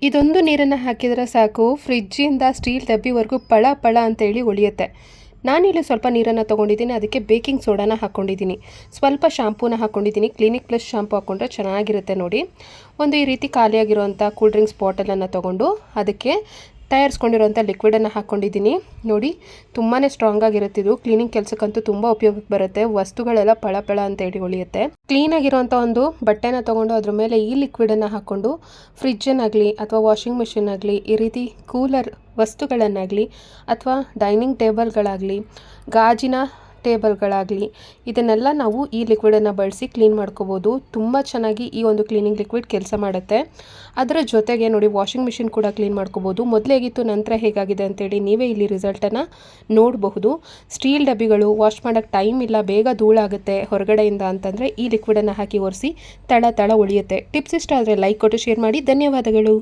ಇದೊಂದು ನೀರನ್ನು ಹಾಕಿದರೆ ಸಾಕು, ಫ್ರಿಜ್ಜಿಂದ ಸ್ಟೀಲ್ ಡಬ್ಬಿವರೆಗೂ ಪಳ ಪಳ ಅಂತೇಳಿ ಉಳಿಯುತ್ತೆ. ನಾನಿಲ್ಲಿ ಸ್ವಲ್ಪ ನೀರನ್ನು ತೊಗೊಂಡಿದ್ದೀನಿ, ಅದಕ್ಕೆ ಬೇಕಿಂಗ್ ಸೋಡಾನ ಹಾಕ್ಕೊಂಡಿದ್ದೀನಿ, ಸ್ವಲ್ಪ ಶಾಂಪೂನ ಹಾಕ್ಕೊಂಡಿದ್ದೀನಿ. ಕ್ಲಿನಿಕ್ ಪ್ಲಸ್ ಶಾಂಪೂ ಹಾಕ್ಕೊಂಡ್ರೆ ಚೆನ್ನಾಗಿರುತ್ತೆ ನೋಡಿ. ಒಂದು ಈ ರೀತಿ ಖಾಲಿಯಾಗಿರುವಂಥ ಕೂಲ್ ಡ್ರಿಂಕ್ಸ್ ಬಾಟಲನ್ನು ತೊಗೊಂಡು ಅದಕ್ಕೆ ತಯಾರಿಸ್ಕೊಂಡಿರೋಂಥ ಲಿಕ್ವಿಡನ್ನು ಹಾಕ್ಕೊಂಡಿದ್ದೀನಿ ನೋಡಿ. ತುಂಬಾ ಸ್ಟ್ರಾಂಗ್ ಆಗಿರುತ್ತಿದ್ದು ಕ್ಲೀನಿಂಗ್ ಕೆಲಸಕ್ಕಂತೂ ತುಂಬ ಉಪಯೋಗಕ್ಕೆ ಬರುತ್ತೆ. ವಸ್ತುಗಳೆಲ್ಲ ಪಳ ಅಂತೇಳಿ ಉಳಿಯುತ್ತೆ. ಕ್ಲೀನಾಗಿರುವಂಥ ಒಂದು ಬಟ್ಟೆನ ತೊಗೊಂಡು ಅದ್ರ ಮೇಲೆ ಈ ಲಿಕ್ವಿಡನ್ನು ಹಾಕ್ಕೊಂಡು ಫ್ರಿಜ್ಜನ್ನಾಗಲಿ ಅಥವಾ ವಾಷಿಂಗ್ ಮಿಷಿನ್ ಆಗಲಿ, ಈ ರೀತಿ ಕೂಲರ್ ವಸ್ತುಗಳನ್ನಾಗಲಿ ಅಥವಾ ಡೈನಿಂಗ್ ಟೇಬಲ್ಗಳಾಗಲಿ, ಗಾಜಿನ ಟೇಬಲ್ಗಳಾಗಲಿ, ಇದನ್ನೆಲ್ಲ ನಾವು ಈ ಲಿಕ್ವಿಡನ್ನು ಬಳಸಿ ಕ್ಲೀನ್ ಮಾಡ್ಕೋಬೋದು. ತುಂಬ ಚೆನ್ನಾಗಿ ಈ ಒಂದು ಕ್ಲೀನಿಂಗ್ ಲಿಕ್ವಿಡ್ ಕೆಲಸ ಮಾಡುತ್ತೆ. ಅದರ ಜೊತೆಗೆ ನೋಡಿ, ವಾಷಿಂಗ್ ಮಿಷಿನ್ ಕೂಡ ಕ್ಲೀನ್ ಮಾಡ್ಕೋಬೋದು. ಮೊದಲು ಹೇಗಿತ್ತು, ನಂತರ ಹೇಗಾಗಿದೆ ಅಂತೇಳಿ ನೀವೇ ಇಲ್ಲಿ ರಿಸಲ್ಟನ್ನು ನೋಡಬಹುದು. ಸ್ಟೀಲ್ ಡಬ್ಬಿಗಳು ವಾಶ್ ಮಾಡೋಕ್ಕೆ ಟೈಮ್ ಇಲ್ಲ, ಬೇಗ ಧೂಳಾಗುತ್ತೆ ಹೊರಗಡೆಯಿಂದ ಅಂತಂದರೆ ಈ ಲಿಕ್ವಿಡನ್ನು ಹಾಕಿ ಒರೆಸಿ ತಳ ಉಳಿಯುತ್ತೆ. ಟಿಪ್ಸ್ ಇಷ್ಟ ಆದರೆ ಲೈಕ್ ಕೊಟ್ಟು ಶೇರ್ ಮಾಡಿ. ಧನ್ಯವಾದಗಳು.